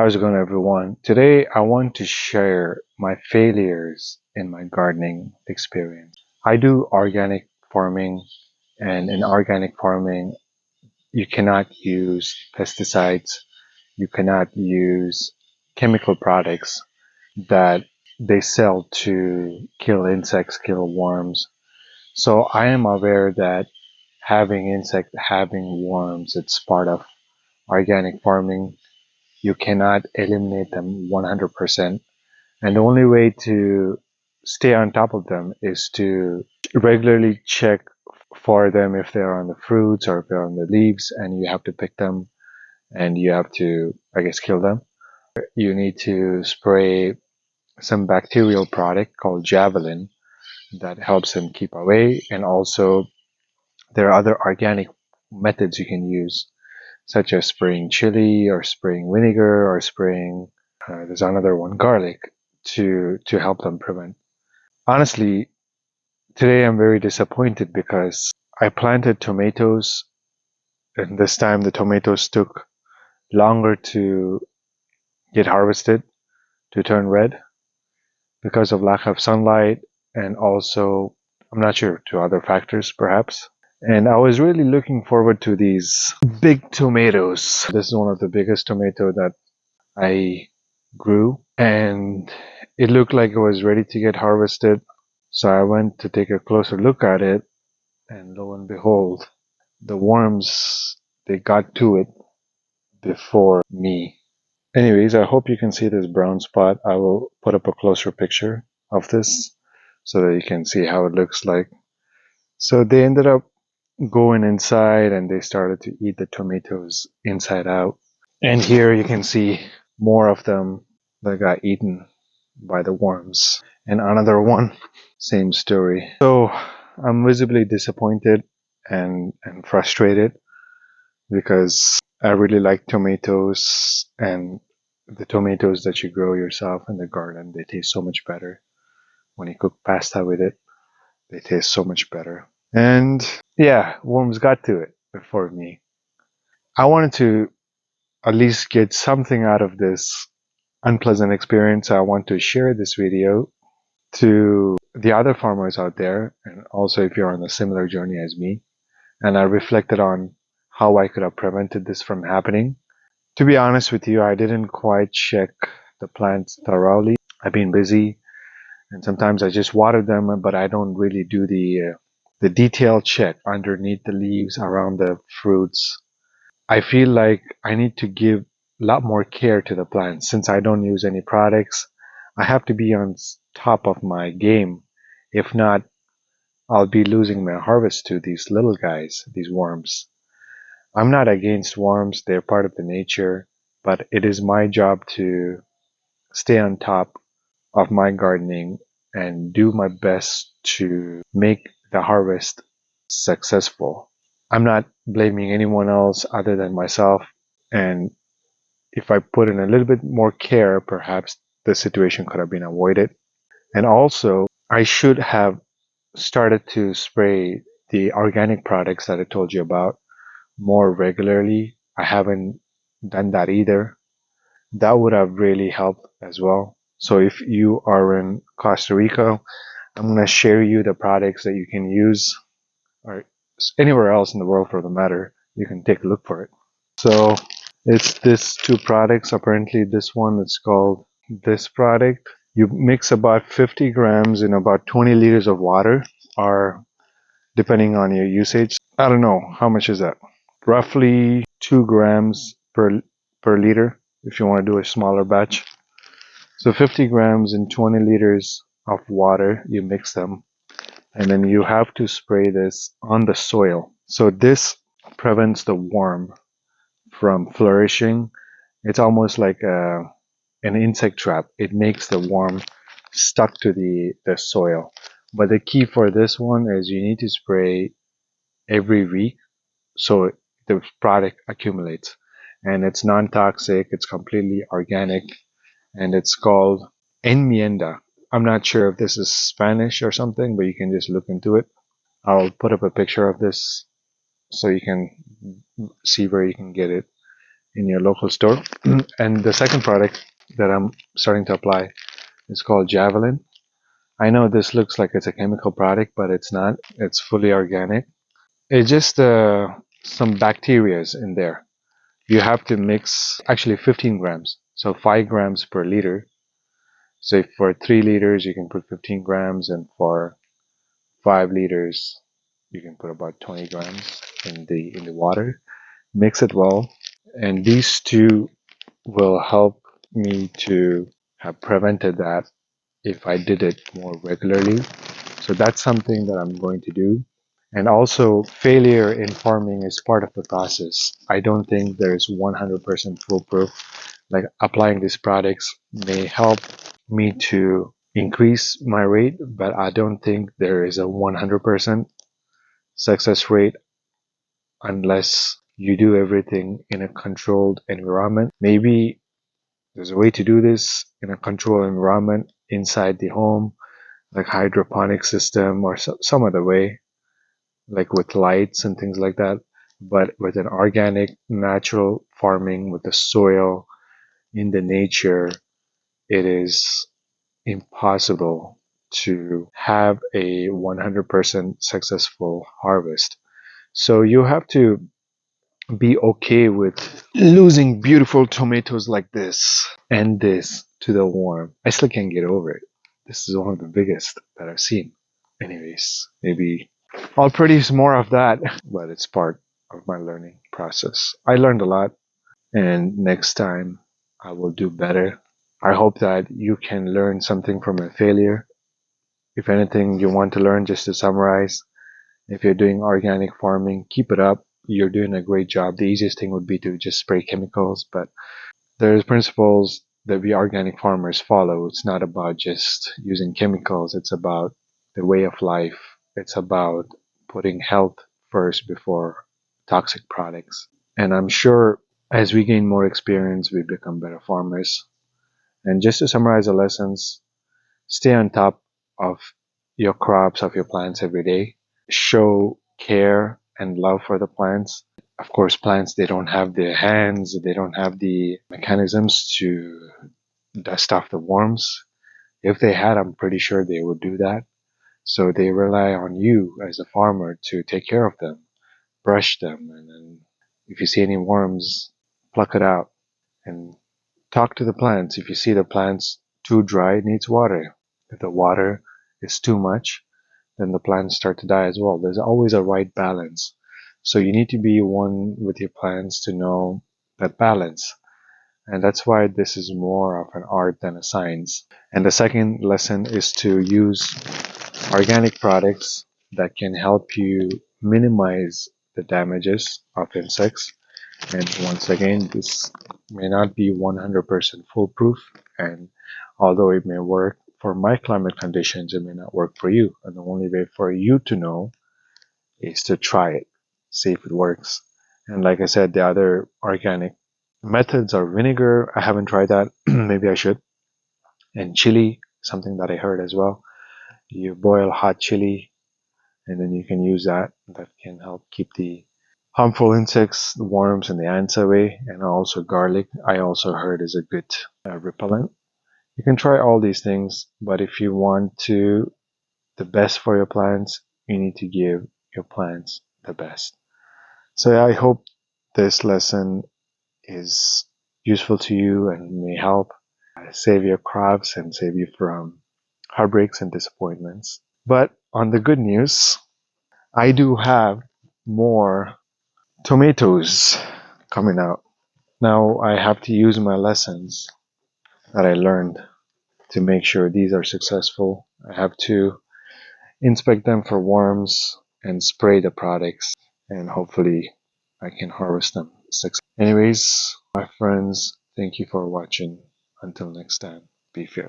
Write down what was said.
How's it going, everyone? Today, I want to share my failures in my gardening experience. I do organic farming, and in organic farming, you cannot use pesticides, you cannot use chemical products that they sell to kill insects, kill worms. So I am aware that having worms, it's part of organic farming. You cannot eliminate them 100%. And the only way to stay on top of them is to regularly check for them if they're on the fruits or if they're on the leaves, and you have to pick them and you have to, I guess, kill them. You need to spray some bacterial product called Javelin that helps them keep away. And also, there are other organic methods you can use, such as spraying chili or spraying vinegar or spraying, there's another one, garlic, to help them prevent. Honestly, today I'm very disappointed because I planted tomatoes, and this time the tomatoes took longer to get harvested, to turn red, because of lack of sunlight, and also, I'm not sure, to other factors perhaps. And I was really looking forward to these big tomatoes. This is one of the biggest tomato that I grew, and it looked like it was ready to get harvested. So I went to take a closer look at it, and lo and behold, the worms, they got to it before me. Anyways, I hope you can see this brown spot. I will put up a closer picture of this so that you can see how it looks like. So they ended up going inside and they started to eat the tomatoes inside out. And here you can see more of them that got eaten by the worms. And another one, same story. So I'm visibly disappointed and frustrated because I really like tomatoes, and the tomatoes that you grow yourself in the garden, they taste so much better. When you cook pasta with it, they taste so much better. And yeah, worms got to it before me. I wanted to at least get something out of this unpleasant experience. I want to share this video to the other farmers out there, and also if you're on a similar journey as me. And I reflected on how I could have prevented this from happening. To be honest with you, I didn't quite check the plants thoroughly. I've been busy, and sometimes I just water them, but I don't really do the detailed check underneath the leaves, around the fruits. I feel like I need to give a lot more care to the plants. Since I don't use any products, I have to be on top of my game. If not, I'll be losing my harvest to these little guys, these worms. I'm not against worms, they're part of the nature, but it is my job to stay on top of my gardening and do my best to make the harvest successful. I'm not blaming anyone else other than myself, and if I put in a little bit more care, perhaps the situation could have been avoided. And also, I should have started to spray the organic products that I told you about more regularly. I haven't done that either. That would have really helped as well. So if you are in Costa Rica, I'm going to share you the products that you can use, or anywhere else in the world for the matter. You can take a look for it. So it's this two products. Apparently this one is called this product. You mix about 50 grams in about 20 liters of water, or depending on your usage. I don't know, how much is that? Roughly 2 grams per liter if you want to do a smaller batch. So 50 grams in 20 liters of water, you mix them, and then you have to spray this on the soil. So this prevents the worm from flourishing. It's almost like an insect trap. It makes the worm stuck to the soil. But the key for this one is you need to spray every week so the product accumulates. And it's non-toxic, it's completely organic, and it's called enmienda. I'm not sure if this is Spanish or something, but you can just look into it. I'll put up a picture of this so you can see where you can get it. in your local store. And the second product that I'm starting to apply is called Javelin. I know this looks like it's a chemical product, but it's not. It's fully organic. It's just some bacterias in there. You have to mix actually 15 grams, so 5 grams per liter. So if for 3 liters you can put 15 grams, and for 5 liters you can put about 20 grams in the water. Mix it well, and these two will help me to have prevented that if I did it more regularly. So that's something that I'm going to do. And also, failure in farming is part of the process. I don't think there's 100% foolproof. Like applying these products may help me to increase my rate, but I don't think there is a 100% success rate unless you do everything in a controlled environment. Maybe there's a way to do this in a controlled environment inside the home, like hydroponic system or some other way, like with lights and things like that. But with an organic, natural farming with the soil in the nature, it is impossible to have a 100% successful harvest. So you have to be okay with losing beautiful tomatoes like this and this to the worm. I still can't get over it. This is one of the biggest that I've seen. Anyways, maybe I'll produce more of that, but it's part of my learning process. I learned a lot, and next time I will do better. I hope that you can learn something from a failure. If anything you want to learn, just to summarize, if you're doing organic farming, keep it up. You're doing a great job. The easiest thing would be to just spray chemicals, but there's principles that we organic farmers follow. It's not about just using chemicals. It's about the way of life. It's about putting health first before toxic products. And I'm sure as we gain more experience, we become better farmers. And just to summarize the lessons, stay on top of your crops, of your plants every day. Show care and love for the plants. Of course, plants, they don't have the hands, they don't have the mechanisms to dust off the worms. If they had, I'm pretty sure they would do that. So they rely on you as a farmer to take care of them, brush them, and then if you see any worms, pluck it out and talk to the plants. If you see the plants too dry, it needs water. If the water is too much, then the plants start to die as well. There's always a right balance. So you need to be one with your plants to know that balance. And that's why this is more of an art than a science. And the second lesson is to use organic products that can help you minimize the damages of insects. And once again, this may not be 100% foolproof, and although it may work for my climate conditions, it may not work for you. And the only way for you to know is to try it, see if it works. And like I said, the other organic methods are vinegar. I haven't tried that. Maybe I should. And chili, something that I heard as well. You boil hot chili, and then you can use that. That can help keep the harmful insects, the worms, and the ants away. And also garlic, I also heard is a good repellent. You can try all these things, but if you want to the best for your plants, you need to give your plants the best. So I hope this lesson is useful to you and may help save your crops and save you from heartbreaks and disappointments. But on the good news, I do have more tomatoes coming out. Now I have to use my lessons that I learned to make sure these are successful. I have to inspect them for worms and spray the products, and hopefully I can harvest them successfully. Anyways, my friends, thank you for watching. Until next time, be fearless.